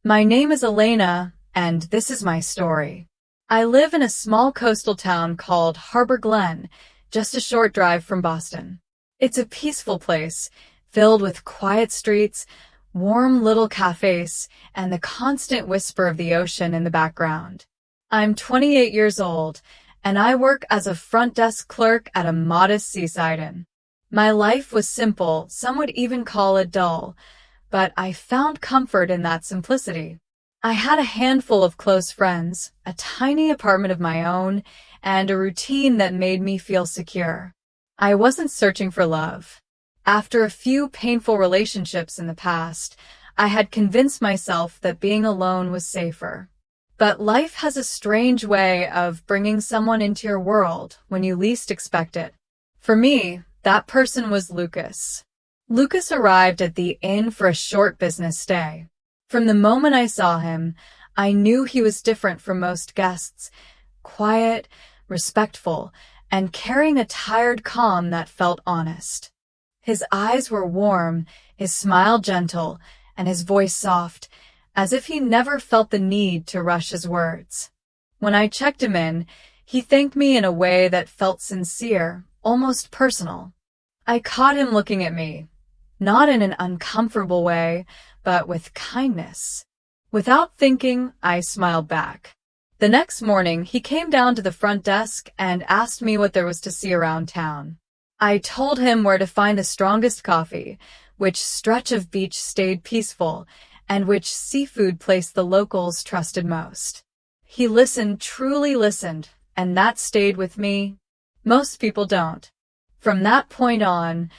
My name is Elena, and this is my story. I live in a small coastal town called Harbor Glen, just a short drive from Boston. It's a peaceful place, filled with quiet streets, warm little cafes, and the constant whisper of the ocean in the background. I'm 28 years old, and I work as a front desk clerk at a modest seaside inn. My life was simple, some would even call it dull, but I found comfort in that simplicity. I had a handful of close friends, a tiny apartment of my own, and a routine that made me feel secure. I wasn't searching for love. After a few painful relationships in the past, I had convinced myself that being alone was safer. But life has a strange way of bringing someone into your world when you least expect it. For me, that person was Lucas. Lucas arrived at the inn for a short business stay. From the moment I saw him, I knew he was different from most guests, quiet, respectful, and carrying a tired calm that felt honest. His eyes were warm, his smile gentle, and his voice soft, as if he never felt the need to rush his words. When I checked him in, he thanked me in a way that felt sincere, almost personal. I caught him looking at me, not in an uncomfortable way, but with kindness. Without thinking, I smiled back. The next morning, he came down to the front desk and asked me what there was to see around town. I told him where to find the strongest coffee, which stretch of beach stayed peaceful, and which seafood place the locals trusted most. He listened, truly listened, and that stayed with me. Most people don't. From that point on,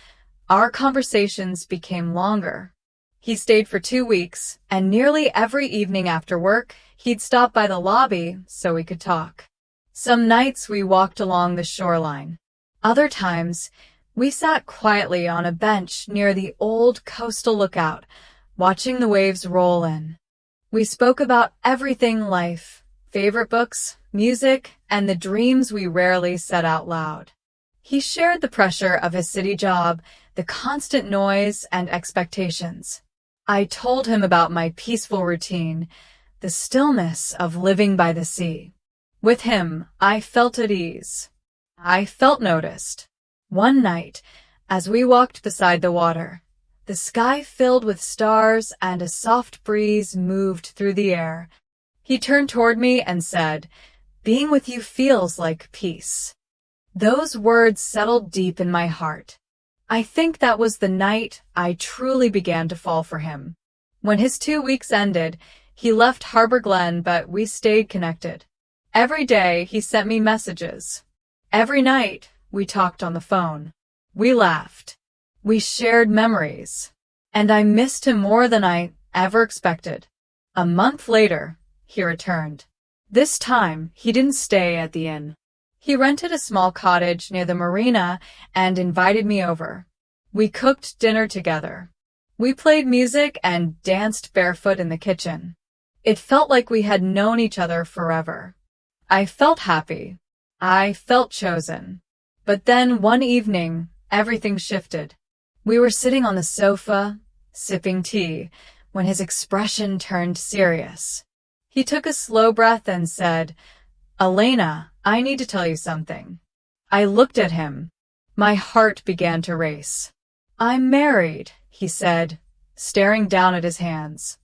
our conversations became longer. He stayed for 2 weeks, and nearly every evening after work, he'd stop by the lobby so we could talk. Some nights we walked along the shoreline. Other times, we sat quietly on a bench near the old coastal lookout, watching the waves roll in. We spoke about everything: life, favorite books, music, and the dreams we rarely said out loud. He shared the pressure of his city job, the constant noise and expectations. I told him about my peaceful routine, the stillness of living by the sea. With him, I felt at ease. I felt noticed. One night, as we walked beside the water, the sky filled with stars and a soft breeze moved through the air. He turned toward me and said, "Being with you feels like peace." Those words settled deep in my heart. I think that was the night I truly began to fall for him. When his 2 weeks ended, he left Harbor Glen, but we stayed connected. Every day he sent me messages. Every night we talked on the phone. We laughed. We shared memories. And I missed him more than I ever expected. A month later, he returned. This time, he didn't stay at the inn. He rented a small cottage near the marina and invited me over. We cooked dinner together. We played music and danced barefoot in the kitchen. It felt like we had known each other forever. I felt happy. I felt chosen. But then one evening, everything shifted. We were sitting on the sofa, sipping tea, when his expression turned serious. He took a slow breath and said, "Elena, I need to tell you something." I looked at him. My heart began to race. "I'm married," he said, staring down at his hands.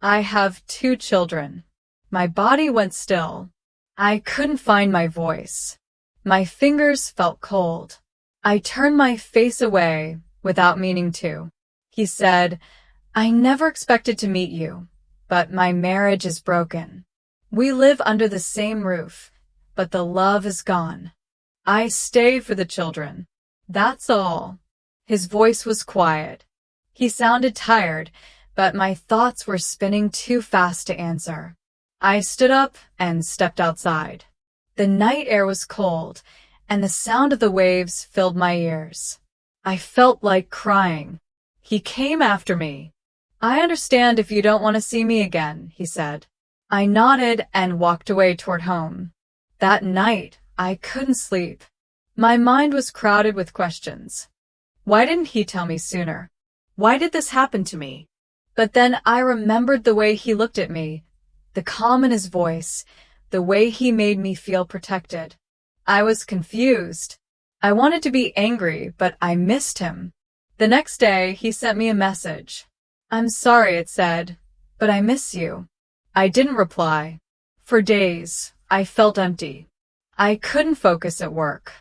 "I have 2 children." My body went still. I couldn't find my voice. My fingers felt cold. I turned my face away without meaning to. He said, "I never expected to meet you, but my marriage is broken. We live under the same roof, but the love is gone. I stay for the children. That's all." His voice was quiet. He sounded tired, but my thoughts were spinning too fast to answer. I stood up and stepped outside. The night air was cold, and the sound of the waves filled my ears. I felt like crying. He came after me. "I understand if you don't want to see me again," he said. I nodded and walked away toward home. That night, I couldn't sleep. My mind was crowded with questions. Why didn't he tell me sooner? Why did this happen to me? But then I remembered the way he looked at me, the calm in his voice, the way he made me feel protected. I was confused. I wanted to be angry, but I missed him. The next day, he sent me a message. "I'm sorry," it said, "but I miss you." I didn't reply. For days, I felt empty. I couldn't focus at work.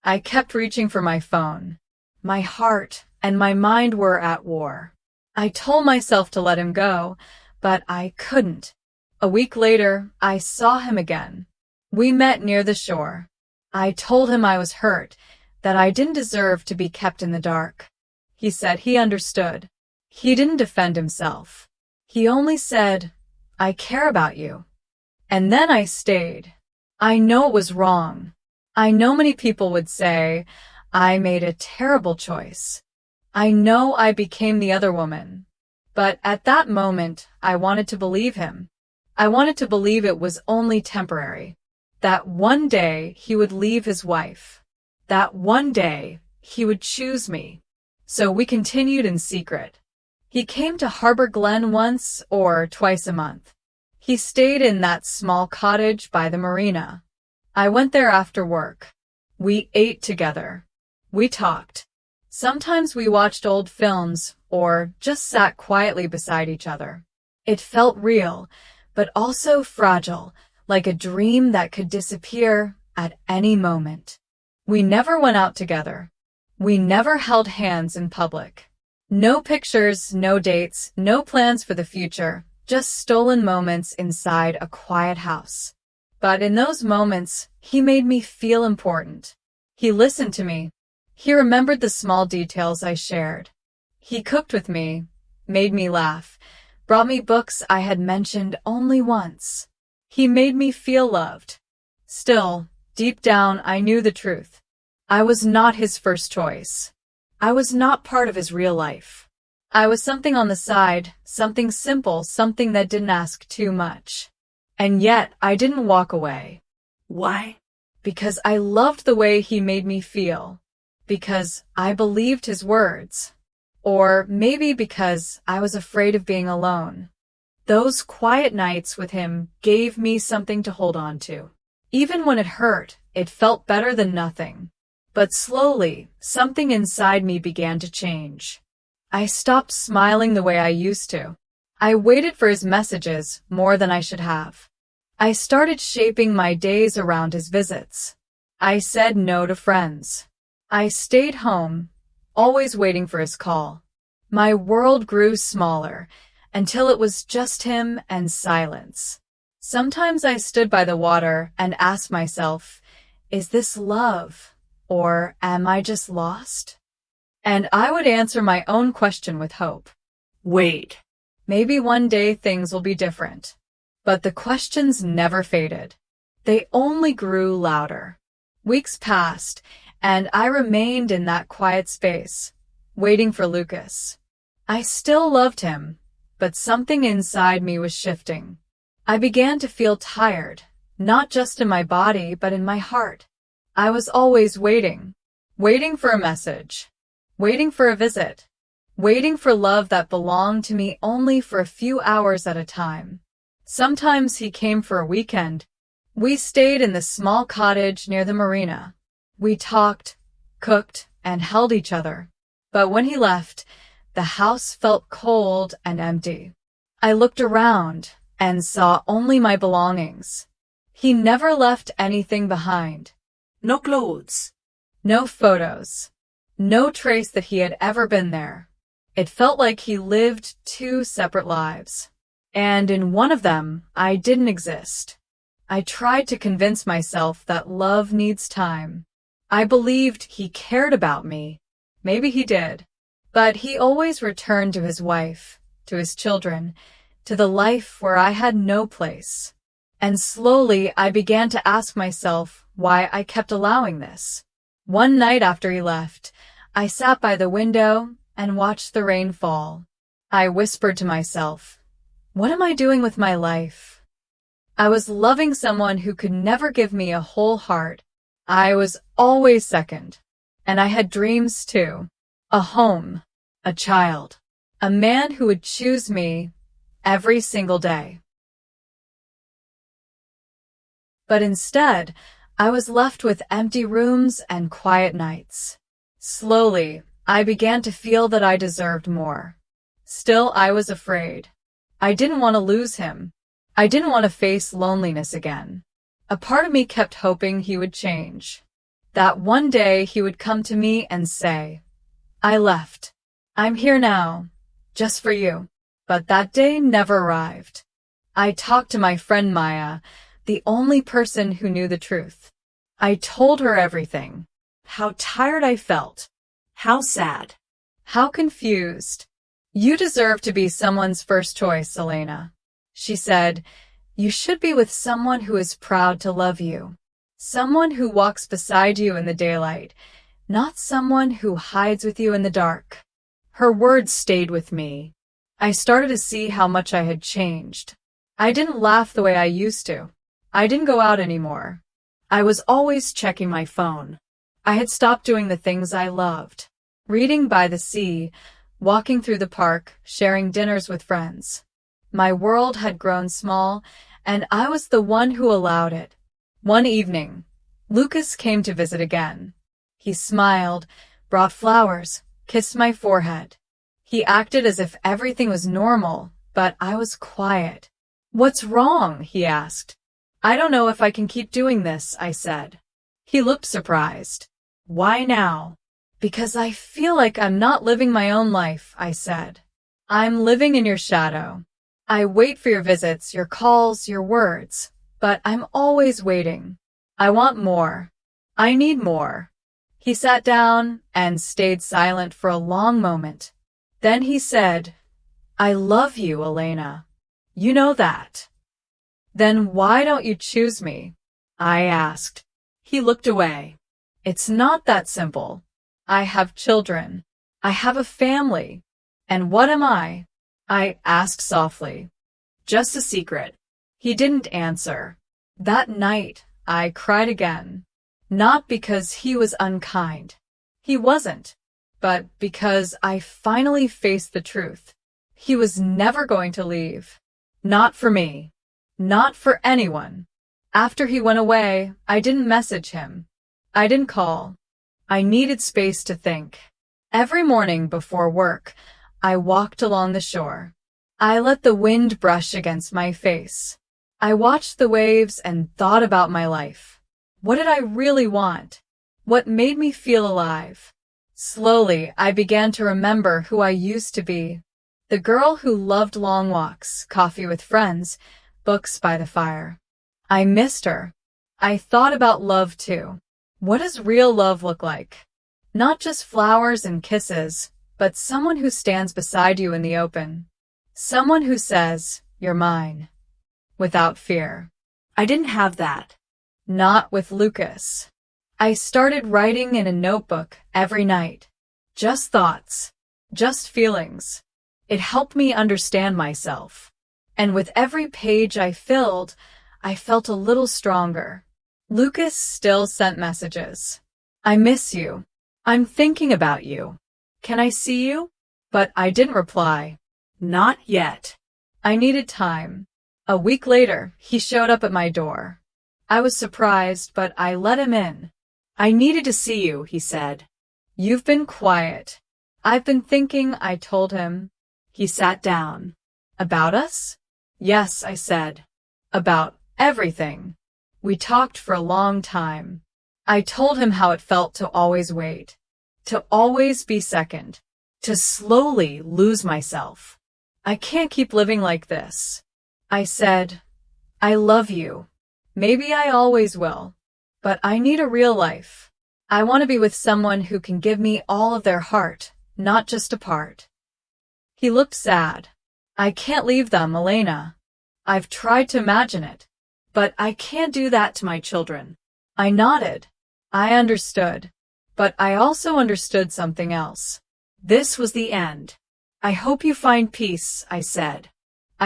I kept reaching for my phone. My heart and my mind were at war. I told myself to let him go, but I couldn't. A week later, I saw him again. We met near the shore. I told him I was hurt, that I didn't deserve to be kept in the dark. He said he understood. He didn't defend himself. He only said, "I care about you." And then I stayed. I know it was wrong. I know many people would say, I made a terrible choice. I know I became the other woman. But at that moment, I wanted to believe him. I wanted to believe it was only temporary. That one day he would leave his wife. That one day he would choose me. So we continued in secret. He came to Harbor Glen once or twice a month. He stayed in that small cottage by the marina. I went there after work. We ate together. We talked. Sometimes we watched old films or just sat quietly beside each other. It felt real, but also fragile, like a dream that could disappear at any moment. We never went out together. We never held hands in public. No pictures, no dates, no plans for the future, just stolen moments inside a quiet house. But in those moments, he made me feel important. He listened to me. He remembered the small details I shared. He cooked with me, made me laugh, brought me books I had mentioned only once. He made me feel loved. Still, deep down, I knew the truth. I was not his first choice. I was not part of his real life. I was something on the side, something simple, something that didn't ask too much. And yet, I didn't walk away. Why? Because I loved the way he made me feel. Because I believed his words. Or maybe because I was afraid of being alone. Those quiet nights with him gave me something to hold on to. Even when it hurt, it felt better than nothing. But slowly, something inside me began to change. I stopped smiling the way I used to. I waited for his messages more than I should have. I started shaping my days around his visits. I said no to friends. I stayed home, always waiting for his call. My world grew smaller, until it was just him and silence. Sometimes I stood by the water and asked myself, is this love, or am I just lost? And I would answer my own question with hope. Wait, maybe one day things will be different. But the questions never faded. They only grew louder. Weeks passed, and I remained in that quiet space, waiting for Lucas. I still loved him, but something inside me was shifting. I began to feel tired, not just in my body, but in my heart. I was always waiting for a message, waiting for a visit, waiting for love that belonged to me only for a few hours at a time. Sometimes he came for a weekend. We stayed in the small cottage near the marina. We talked, cooked, and held each other. But when he left, the house felt cold and empty. I looked around and saw only my belongings. He never left anything behind. No clothes. No photos. No trace that he had ever been there. It felt like he lived two separate lives. And in one of them, I didn't exist. I tried to convince myself that love needs time. I believed he cared about me. Maybe he did. But he always returned to his wife, to his children, to the life where I had no place. And slowly I began to ask myself why I kept allowing this. One night after he left, I sat by the window and watched the rain fall. I whispered to myself, what am I doing with my life? I was loving someone who could never give me a whole heart. I was always second. And I had dreams too. A home. A child. A man who would choose me every single day. But instead, I was left with empty rooms and quiet nights. Slowly, I began to feel that I deserved more. Still, I was afraid. I didn't want to lose him. I didn't want to face loneliness again. A part of me kept hoping he would change. That one day he would come to me and say, "I left. I'm here now, just for you." But that day never arrived. I talked to my friend Maya, the only person who knew the truth. I told her everything. How tired I felt. How sad. How confused. "You deserve to be someone's first choice, Elena," she said. "You should be with someone who is proud to love you. Someone who walks beside you in the daylight, not someone who hides with you in the dark." Her words stayed with me. I started to see how much I had changed. I didn't laugh the way I used to. I didn't go out anymore. I was always checking my phone. I had stopped doing the things I loved. Reading by the sea, walking through the park, sharing dinners with friends. My world had grown small, and I was the one who allowed it. One evening, Lucas came to visit again. He smiled, brought flowers, kissed my forehead. He acted as if everything was normal, but I was quiet. "What's wrong?" he asked. "I don't know if I can keep doing this," I said. He looked surprised. "Why now?" "Because I feel like I'm not living my own life," I said. "I'm living in your shadow. I wait for your visits, your calls, your words, but I'm always waiting. I want more. I need more." He sat down and stayed silent for a long moment. Then he said, "I love you, Elena. You know that." "Then why don't you choose me?" I asked. He looked away. "It's not that simple. I have children. I have a family. And what am I?" I asked softly. "Just a secret." He didn't answer. That night, I cried again. Not because he was unkind. He wasn't. But because I finally faced the truth. He was never going to leave. Not for me. Not for anyone. After he went away, I didn't message him. I didn't call. I needed space to think. Every morning before work, I walked along the shore. I let the wind brush against my face. I watched the waves and thought about my life. What did I really want? What made me feel alive? Slowly, I began to remember who I used to be. The girl who loved long walks, coffee with friends, books by the fire. I missed her. I thought about love too. What does real love look like? Not just flowers and kisses, but someone who stands beside you in the open. Someone who says, "You're mine," without fear. I didn't have that. Not with Lucas. I started writing in a notebook every night. Just thoughts. Just feelings. It helped me understand myself. And with every page I filled, I felt a little stronger. Lucas still sent messages. "I miss you. I'm thinking about you. Can I see you?" But I didn't reply. Not yet. I needed time. A week later, he showed up at my door. I was surprised, but I let him in. "I needed to see you," he said. "You've been quiet." "I've been thinking," I told him. He sat down. "About us?" "Yes," I said. "About everything." We talked for a long time. I told him how it felt to always wait, to always be second, to slowly lose myself. I can't keep living like this. I said, "I love you. Maybe I always will. But I need a real life. I want to be with someone who can give me all of their heart, not just a part." He looked sad. "I can't leave them, Elena. I've tried to imagine it. But I can't do that to my children." I nodded. I understood. But I also understood something else. This was the end. "I hope you find peace," I said.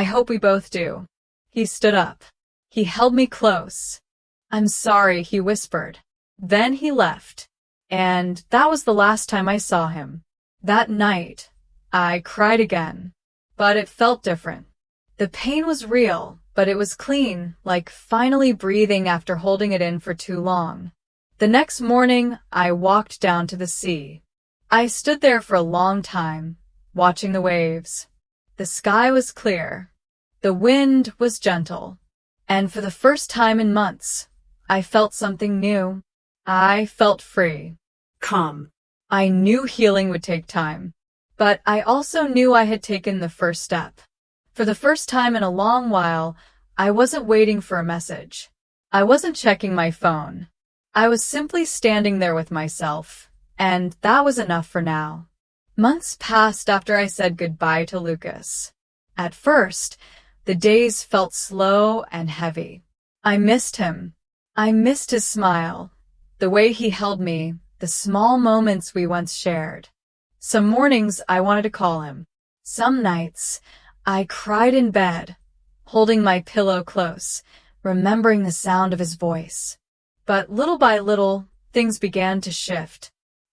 "I hope we both do." He stood up. He held me close. "I'm sorry," he whispered. Then he left. And that was the last time I saw him. That night, I cried again, but it felt different. The pain was real, but it was clean, like finally breathing after holding it in for too long. The next morning, I walked down to the sea. I stood there for a long time, watching the waves. The sky was clear. The wind was gentle. And for the first time in months, I felt something new. I felt free. Calm. I knew healing would take time, but I also knew I had taken the first step. For the first time in a long while, I wasn't waiting for a message. I wasn't checking my phone. I was simply standing there with myself, and that was enough for now. Months passed after I said goodbye to Lucas. At first, the days felt slow and heavy. I missed him. I missed his smile, the way he held me, the small moments we once shared. Some mornings I wanted to call him. Some nights I cried in bed, holding my pillow close, remembering the sound of his voice. But little by little, things began to shift.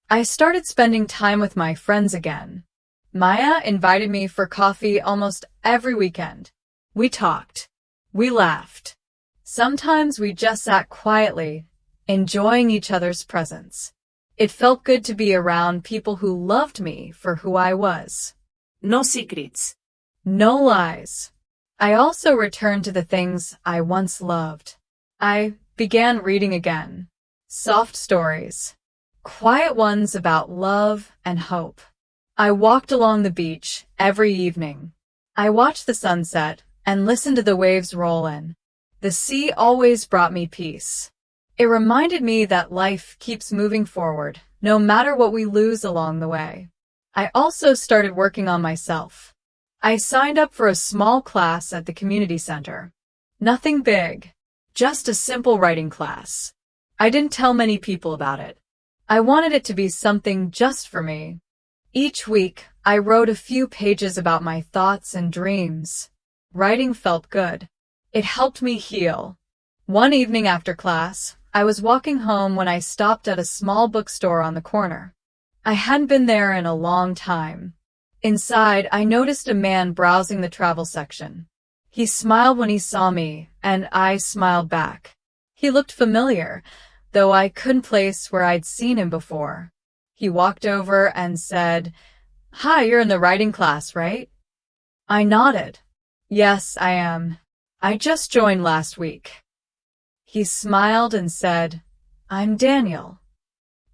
I started spending time with my friends again. Maya invited me for coffee almost every weekend. We talked. We laughed. Sometimes we just sat quietly, enjoying each other's presence. It felt good to be around people who loved me for who I was. No secrets. No lies. I also returned to the things I once loved. I began reading again. Soft stories. Quiet ones about love and hope. I walked along the beach every evening. I watched the sunset and listened to the waves roll in. The sea always brought me peace. It reminded me that life keeps moving forward, no matter what we lose along the way. I also started working on myself. I signed up for a small class at the community center. Nothing big, just a simple writing class. I didn't tell many people about it. I wanted it to be something just for me. Each week, I wrote a few pages about my thoughts and dreams. Writing felt good. It helped me heal. One evening after class, I was walking home when I stopped at a small bookstore on the corner. I hadn't been there in a long time. Inside, I noticed a man browsing the travel section. He smiled when he saw me, and I smiled back. He looked familiar, though I couldn't place where I'd seen him before. He walked over and said, "Hi, you're in the writing class, right?" I nodded. "Yes, I am. I just joined last week." He smiled and said, "I'm Daniel."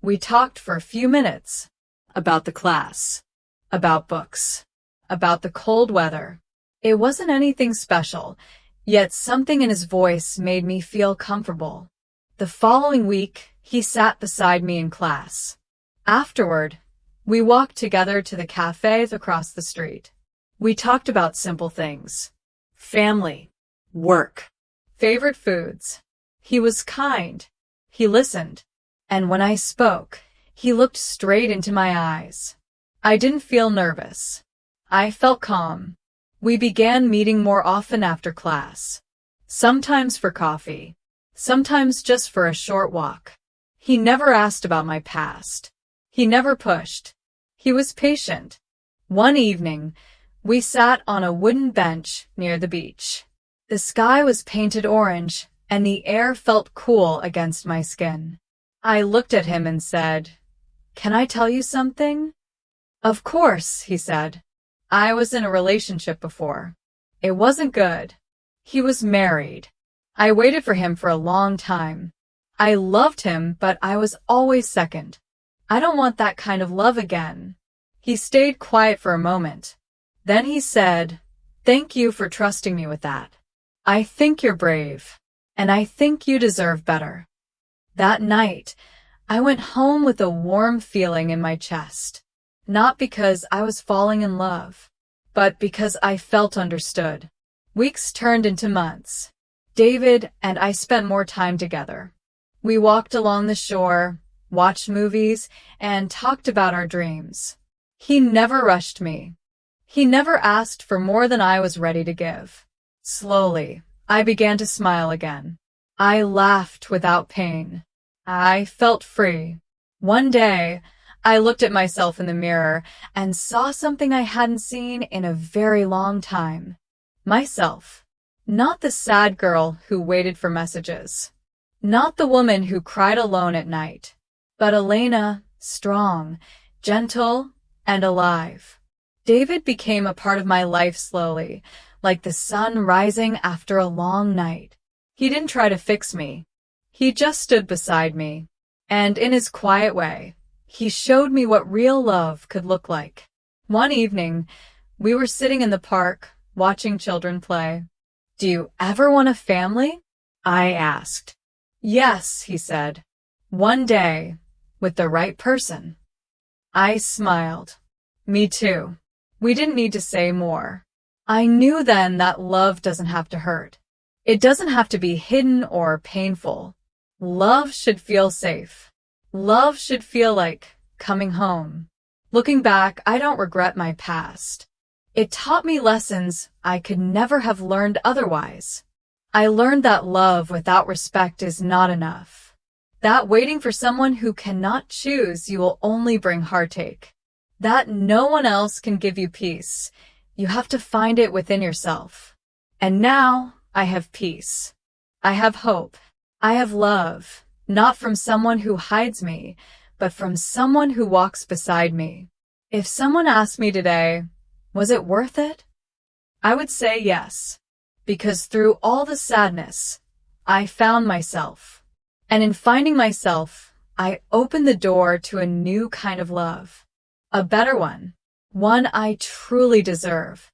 We talked for a few minutes. About the class. About books. About the cold weather. It wasn't anything special, yet something in his voice made me feel comfortable. The following week, he sat beside me in class. Afterward, we walked together to the cafe across the street. We talked about simple things. Family. Work. Favorite foods. He was kind. He listened. And when I spoke, he looked straight into my eyes. I didn't feel nervous. I felt calm. We began meeting more often after class. Sometimes for coffee. Sometimes just for a short walk. He never asked about my past. He never pushed. He was patient. One evening, we sat on a wooden bench near the beach. The sky was painted orange, and the air felt cool against my skin. I looked at him and said, "Can I tell you something?" "Of course," he said. I was in a relationship before. It wasn't good. He was married. I waited for him for a long time. I loved him, but I was always second. I don't want that kind of love again. He stayed quiet for a moment. Then he said, "Thank you for trusting me with that. I think you're brave, and I think you deserve better." That night, I went home with a warm feeling in my chest. Not because I was falling in love, but because I felt understood. Weeks turned into months. David and I spent more time together. We walked along the shore, watched movies, and talked about our dreams. He never rushed me. He never asked for more than I was ready to give. Slowly, I began to smile again. I laughed without pain. I felt free. One day, I looked at myself in the mirror and saw something I hadn't seen in a very long time. Myself. Not the sad girl who waited for messages. Not the woman who cried alone at night. But Elena, strong, gentle, and alive. David became a part of my life slowly, like the sun rising after a long night. He didn't try to fix me. He just stood beside me. And in his quiet way, he showed me what real love could look like. One evening, we were sitting in the park, watching children play. "Do you ever want a family?" I asked. "Yes," he said. "One day, with the right person." I smiled. Me too. We didn't need to say more. I knew then that love doesn't have to hurt. It doesn't have to be hidden or painful. Love should feel safe. Love should feel like coming home. Looking back, I don't regret my past. It taught me lessons I could never have learned otherwise. I learned that love without respect is not enough. That waiting for someone who cannot choose you will only bring heartache. That no one else can give you peace. You have to find it within yourself. And now I have peace. I have hope. I have love, not from someone who hides me, but from someone who walks beside me. If someone asked me today, was it worth it? I would say yes, because through all the sadness, I found myself. And in finding myself, I opened the door to a new kind of love. A better one I truly deserve.